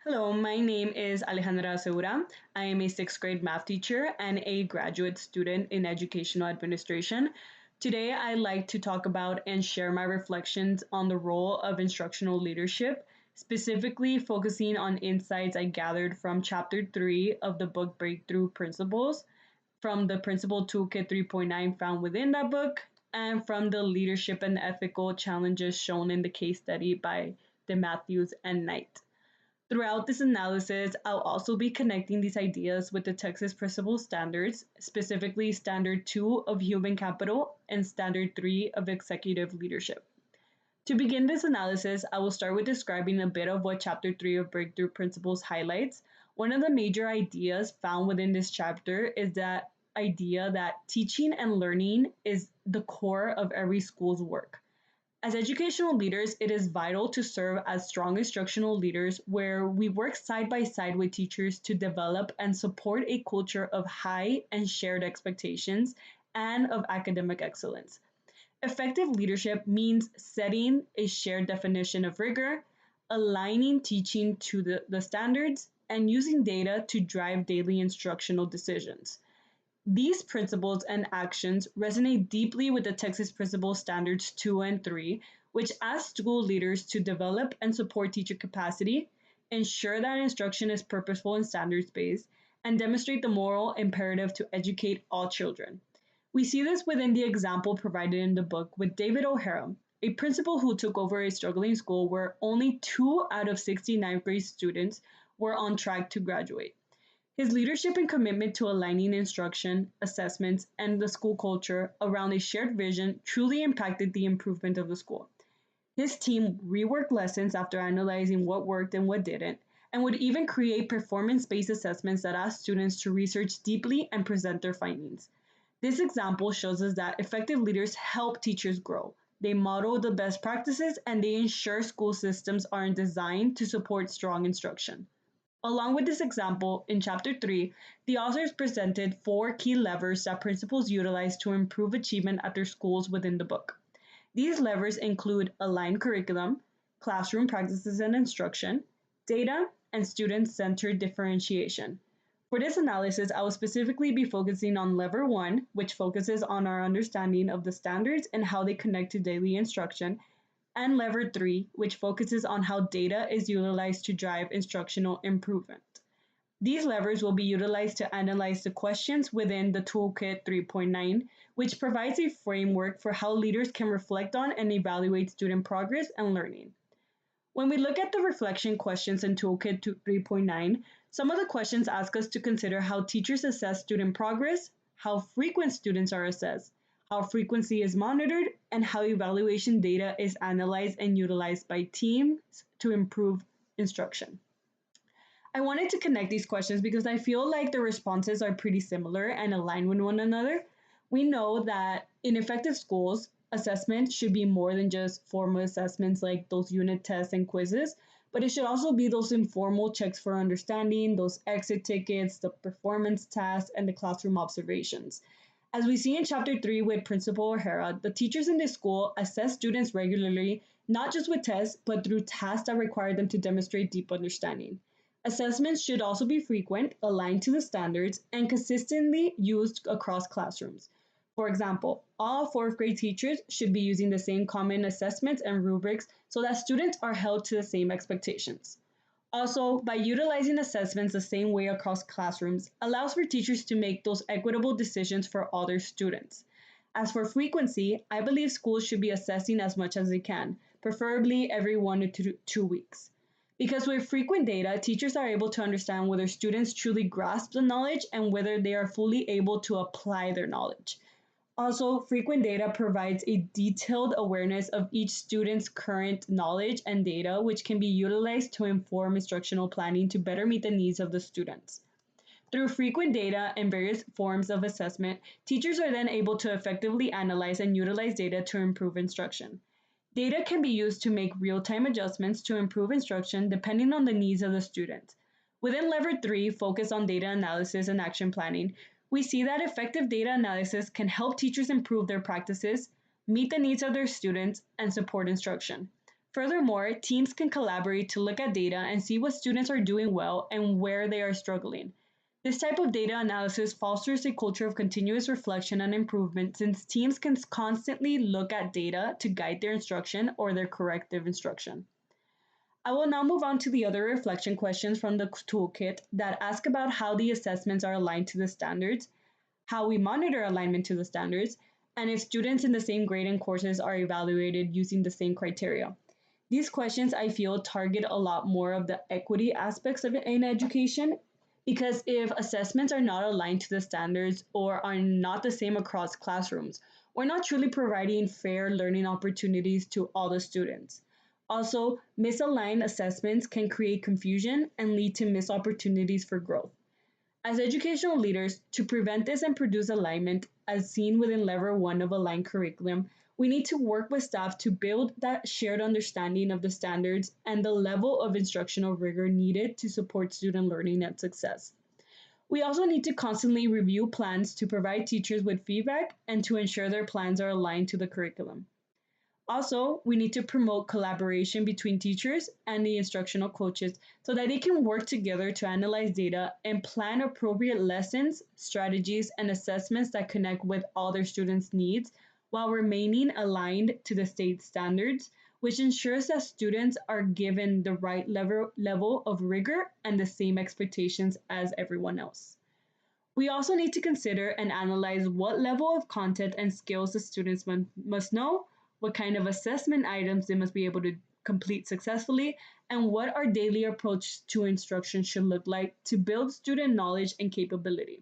Hello, my name is Alejandra Segura. I am a sixth grade math teacher and a graduate student in educational administration. Today, I'd like to talk about and share my reflections on the role of instructional leadership, specifically focusing on insights I gathered from Chapter 3 of the book Breakthrough Principles, from the Principal Toolkit 3.9 found within that book, and from the leadership and ethical challenges shown in the case study by DeMatthews and Knight. Throughout this analysis, I'll also be connecting these ideas with the Texas Principal Standards, specifically Standard 2 of Human Capital and Standard 3 of Executive Leadership. To begin this analysis, I will start with describing a bit of what Chapter 3 of Breakthrough Principles highlights. One of the major ideas found within this chapter is that idea that teaching and learning is the core of every school's work. As educational leaders, it is vital to serve as strong instructional leaders where we work side by side with teachers to develop and support a culture of high and shared expectations and of academic excellence. Effective leadership means setting a shared definition of rigor, aligning teaching to the standards, and using data to drive daily instructional decisions. These principles and actions resonate deeply with the Texas Principal Standards 2 and 3, which ask school leaders to develop and support teacher capacity, ensure that instruction is purposeful and standards based, and demonstrate the moral imperative to educate all children. We see this within the example provided in the book with David O'Hara, a principal who took over a struggling school where only 2 out of 60 ninth grade students were on track to graduate. His leadership and commitment to aligning instruction, assessments, and the school culture around a shared vision truly impacted the improvement of the school. His team reworked lessons after analyzing what worked and what didn't, and would even create performance-based assessments that ask students to research deeply and present their findings. This example shows us that effective leaders help teachers grow. They model the best practices and they ensure school systems are designed to support strong instruction. Along with this example, in Chapter 3, the authors presented 4 key levers that principals utilize to improve achievement at their schools within the book. These levers include aligned curriculum, classroom practices and instruction, data, and student-centered differentiation. For this analysis, I will specifically be focusing on Lever 1, which focuses on our understanding of the standards and how they connect to daily instruction, and Lever 3, which focuses on how data is utilized to drive instructional improvement. These levers will be utilized to analyze the questions within the Toolkit 3.9, which provides a framework for how leaders can reflect on and evaluate student progress and learning. When we look at the reflection questions in Toolkit 3.9, some of the questions ask us to consider how teachers assess student progress, how frequent students are assessed, how frequency is monitored, and how evaluation data is analyzed and utilized by teams to improve instruction. I wanted to connect these questions because I feel like the responses are pretty similar and aligned with one another. We know that in effective schools, assessment should be more than just formal assessments like those unit tests and quizzes, but it should also be those informal checks for understanding, those exit tickets, the performance tasks, and the classroom observations. As we see in Chapter 3 with Principal O'Hara, the teachers in this school assess students regularly, not just with tests, but through tasks that require them to demonstrate deep understanding. Assessments should also be frequent, aligned to the standards, and consistently used across classrooms. For example, all fourth grade teachers should be using the same common assessments and rubrics so that students are held to the same expectations. Also, by utilizing assessments the same way across classrooms allows for teachers to make those equitable decisions for all their students. As for frequency, I believe schools should be assessing as much as they can, preferably every 1 to 2 weeks. Because with frequent data, teachers are able to understand whether students truly grasp the knowledge and whether they are fully able to apply their knowledge. Also, frequent data provides a detailed awareness of each student's current knowledge and data, which can be utilized to inform instructional planning to better meet the needs of the students. Through frequent data and various forms of assessment, teachers are then able to effectively analyze and utilize data to improve instruction. Data can be used to make real-time adjustments to improve instruction depending on the needs of the student. Within Lever 3, focus on data analysis and action planning, we see that effective data analysis can help teachers improve their practices, meet the needs of their students, and support instruction. Furthermore, teams can collaborate to look at data and see what students are doing well and where they are struggling. This type of data analysis fosters a culture of continuous reflection and improvement since teams can constantly look at data to guide their instruction or their corrective instruction. I will now move on to the other reflection questions from the toolkit that ask about how the assessments are aligned to the standards, how we monitor alignment to the standards, and if students in the same grade and courses are evaluated using the same criteria. These questions I feel target a lot more of the equity aspects of it in education because if assessments are not aligned to the standards or are not the same across classrooms, we're not truly providing fair learning opportunities to all the students. Also, misaligned assessments can create confusion and lead to missed opportunities for growth. As educational leaders, to prevent this and produce alignment, as seen within Level 1 of Aligned Curriculum, we need to work with staff to build that shared understanding of the standards and the level of instructional rigor needed to support student learning and success. We also need to constantly review plans to provide teachers with feedback and to ensure their plans are aligned to the curriculum. Also, we need to promote collaboration between teachers and the instructional coaches so that they can work together to analyze data and plan appropriate lessons, strategies, and assessments that connect with all their students' needs while remaining aligned to the state standards, which ensures that students are given the right level of rigor and the same expectations as everyone else. We also need to consider and analyze what level of content and skills the students must know, what kind of assessment items they must be able to complete successfully, and what our daily approach to instruction should look like to build student knowledge and capability.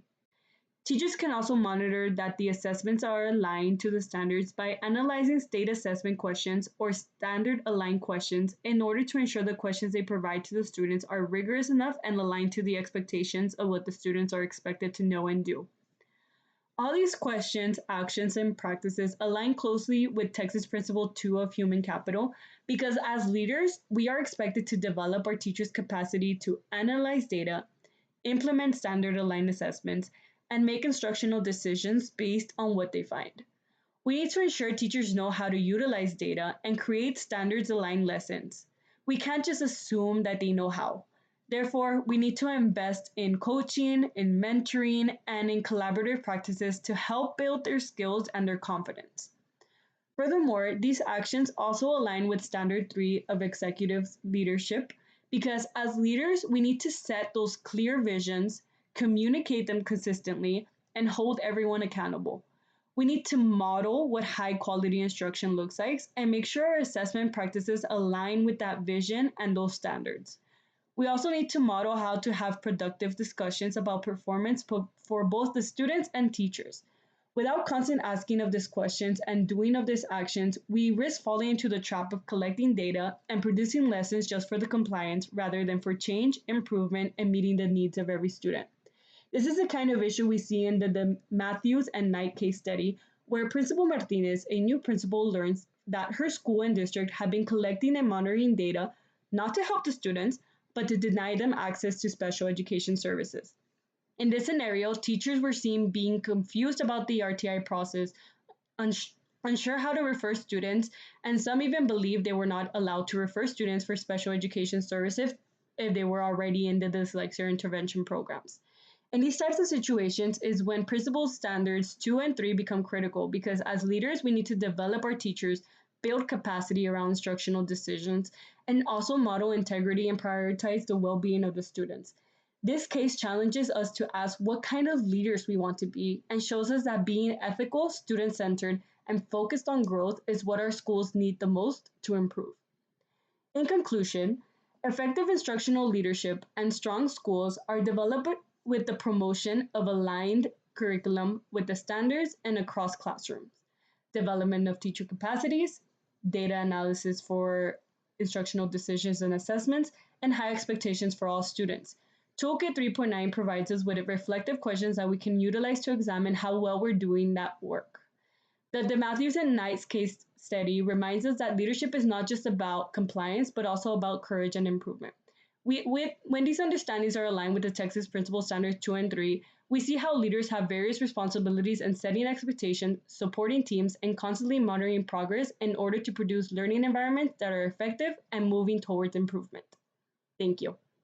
Teachers can also monitor that the assessments are aligned to the standards by analyzing state assessment questions or standard aligned questions in order to ensure the questions they provide to the students are rigorous enough and aligned to the expectations of what the students are expected to know and do. All these questions, actions, and practices align closely with Texas Principle 2 of Human Capital because as leaders, we are expected to develop our teachers' capacity to analyze data, implement standard aligned assessments, and make instructional decisions based on what they find. We need to ensure teachers know how to utilize data and create standards aligned lessons. We can't just assume that they know how. Therefore, we need to invest in coaching, in mentoring, and in collaborative practices to help build their skills and their confidence. Furthermore, these actions also align with Standard 3 of Executive Leadership because as leaders, we need to set those clear visions, communicate them consistently, and hold everyone accountable. We need to model what high quality instruction looks like and make sure our assessment practices align with that vision and those standards. We also need to model how to have productive discussions about performance for both the students and teachers. Without constant asking of these questions and doing of these actions, we risk falling into the trap of collecting data and producing lessons just for the compliance rather than for change, improvement, and meeting the needs of every student. This is the kind of issue we see in the DeMatthews and Knight case study, where Principal Martinez, a new principal, learns that her school and district have been collecting and monitoring data not to help the students, but to deny them access to special education services. In this scenario, teachers were seen being confused about the RTI process, unsure how to refer students, and some even believed they were not allowed to refer students for special education services if they were already in the dyslexia intervention programs. In these types of situations is when principal standards 2 and 3 become critical because as leaders, we need to develop our teachers, build capacity around instructional decisions, and also model integrity and prioritize the well-being of the students. This case challenges us to ask what kind of leaders we want to be and shows us that being ethical, student-centered, and focused on growth is what our schools need the most to improve. In conclusion, effective instructional leadership and strong schools are developed with the promotion of aligned curriculum with the standards and across classrooms, development of teacher capacities, data analysis for instructional decisions and assessments, and high expectations for all students. Toolkit 3.9 provides us with reflective questions that we can utilize to examine how well we're doing that work. The DeMatthews and Knight's case study reminds us that leadership is not just about compliance, but also about courage and improvement. When these understandings are aligned with the Texas Principal Standards 2 and 3, We see how leaders have various responsibilities in setting expectations, supporting teams, and constantly monitoring progress in order to produce learning environments that are effective and moving towards improvement. Thank you.